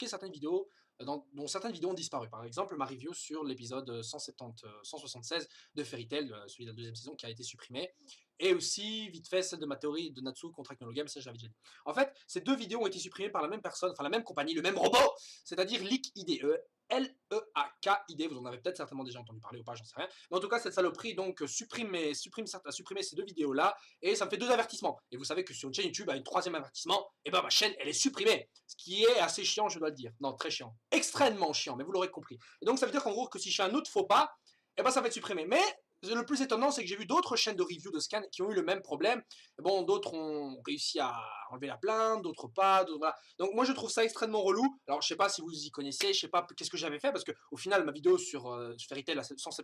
certaines vidéos, dont certaines vidéos ont disparu. Par exemple, ma review sur l'épisode 176 de Fairy Tail, celui de la deuxième saison, qui a été supprimé. Et aussi, vite fait, celle de ma théorie de Natsu contre Acnologame, ça j'avais déjà dit. En fait, ces deux vidéos ont été supprimées par la même personne, enfin la même compagnie, le même robot, c'est-à-dire Leak IDE. L-E-A-K-I-D, vous en avez peut-être certainement déjà entendu parler ou pas, j'en sais rien. Mais en tout cas, cette saloperie donc a supprimé ces deux vidéos-là, et ça me fait 2 avertissements. Et vous savez que sur une chaîne YouTube, à une 3e avertissement, et ben ma chaîne, elle est supprimée. Ce qui est assez chiant, je dois le dire. Non, très chiant. Extrêmement chiant, mais vous l'aurez compris. Et donc ça veut dire qu'en gros, que si je fais un autre faux pas, et ben ça va être supprimé. Mais le plus étonnant, c'est que j'ai vu d'autres chaînes de review de scan qui ont eu le même problème. Bon, d'autres ont réussi à enlever la plainte, d'autres pas, voilà. Donc moi je trouve ça extrêmement relou. Alors je sais pas si vous y connaissez, je sais pas qu'est-ce que j'avais fait, parce que au final ma vidéo sur Fairy Tail,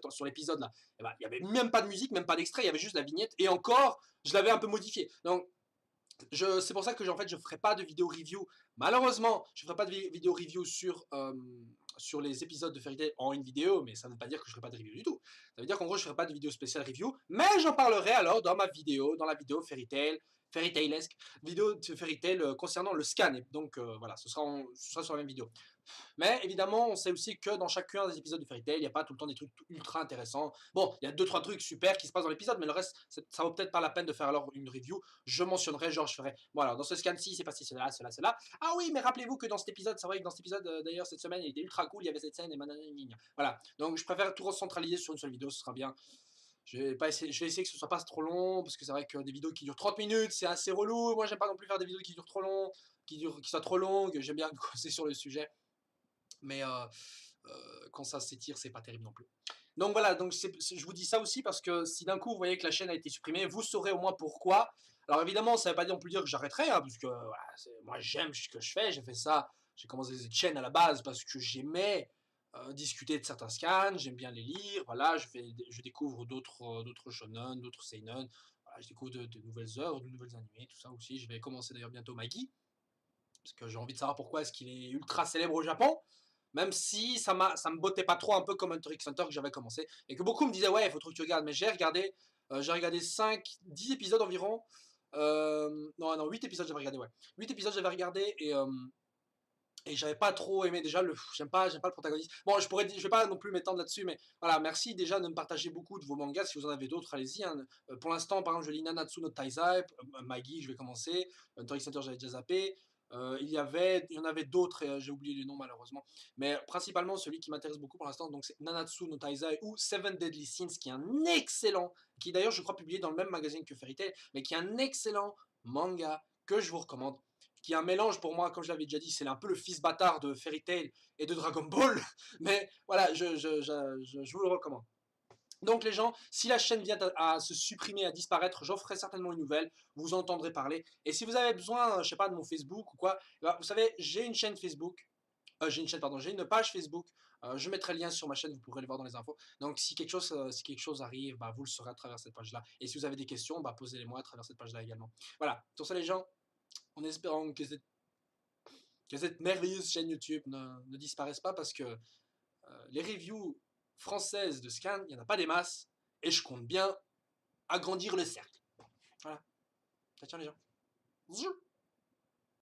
sur l'épisode là, eh ben, il y avait même pas de musique, même pas d'extrait, il y avait juste la vignette, et encore, je l'avais un peu modifié. Donc c'est pour ça que en fait je ferai pas de vidéo review. Malheureusement, je ferai pas de vidéo review sur les épisodes de Fairy Tail en une vidéo, mais ça ne veut pas dire que je ferai pas de review du tout. Ça veut dire qu'en gros je ferai pas de vidéo spéciale review, mais j'en parlerai alors dans la vidéo Fairy Tailesque, vidéo de Fairy Tail concernant le scan. Et donc voilà, ce sera sur la même vidéo. Mais évidemment, on sait aussi que dans chacun des épisodes de Fairy Tail, il n'y a pas tout le temps des trucs ultra intéressants. Bon, il y a 2-3 trucs super qui se passent dans l'épisode, mais le reste, ça vaut peut-être pas la peine de faire alors une review. Je mentionnerai, genre je ferai, voilà, dans ce scan-ci, c'est passé cela, cela, cela. Ah oui, mais rappelez-vous que dans cet épisode, c'est vrai que dans cet épisode, d'ailleurs, cette semaine, il était ultra cool, il y avait cette scène, et mananini. Voilà, donc je préfère tout recentraliser sur une seule vidéo, ce sera bien. Je vais essayer que ce soit pas trop long, parce que c'est vrai que des vidéos qui durent 30 minutes, c'est assez relou. Moi, j'aime pas non plus faire des vidéos qui durent trop long, qui soient trop longues. J'aime bien causer sur le sujet. Mais quand ça s'étire, c'est pas terrible non plus. Donc voilà, donc je vous dis ça aussi parce que si d'un coup vous voyez que la chaîne a été supprimée, vous saurez au moins pourquoi. Alors évidemment, ça ne veut pas non plus dire que j'arrêterai, hein, parce que voilà, moi j'aime ce que je fais, j'ai fait ça, j'ai commencé cette chaîne à la base parce que j'aimais discuter de certains scans, j'aime bien les lire, voilà, je découvre d'autres shonen, d'autres seinen, voilà, je découvre de nouvelles œuvres, de nouvelles animés, tout ça aussi. Je vais commencer d'ailleurs bientôt Maggie, parce que j'ai envie de savoir pourquoi est-ce qu'il est ultra célèbre au Japon. Même si ça me bottait pas trop, un peu comme Hunter x Hunter que j'avais commencé. Et que beaucoup me disaient, ouais, il faut trop que tu regardes. Mais j'ai regardé 10 épisodes environ. Non, 8 épisodes j'avais regardé, ouais. 8 épisodes j'avais regardé et j'avais pas trop aimé déjà j'aime pas le protagoniste. Bon, je vais pas non plus m'étendre là-dessus, mais voilà, merci déjà de me partager beaucoup de vos mangas. Si vous en avez d'autres, allez-y, hein. Pour l'instant, par exemple, je lis Nanatsu no Taizai, Maggie, je vais commencer. Hunter x Hunter, j'avais déjà zappé. Il y en avait d'autres, j'ai oublié les noms malheureusement. Mais principalement, celui qui m'intéresse beaucoup pour l'instant, donc c'est Nanatsu no Taizai ou Seven Deadly Sins, qui est un excellent, qui d'ailleurs je crois publié dans le même magazine que Fairy Tail, mais qui est un excellent manga que je vous recommande, qui est un mélange pour moi, comme je l'avais déjà dit, c'est un peu le fils bâtard de Fairy Tail et de Dragon Ball, mais voilà, je vous le recommande. Donc les gens, si la chaîne vient à se supprimer, à disparaître, j'en ferai certainement une nouvelle, vous entendrez parler. Et si vous avez besoin, je sais pas, de mon Facebook ou quoi, bah, vous savez, j'ai une chaîne Facebook, j'ai une page Facebook, je mettrai le lien sur ma chaîne, vous pourrez le voir dans les infos. Donc si quelque chose arrive, bah, vous le saurez à travers cette page-là. Et si vous avez des questions, bah, posez-les-moi à travers cette page-là également. Voilà, sur ça les gens, en espérant que cette merveilleuse chaîne YouTube ne disparaisse pas, parce que les reviews françaises de Scan, il n'y en a pas des masses, et je compte bien agrandir le cercle. Voilà. Ciao, ciao les gens.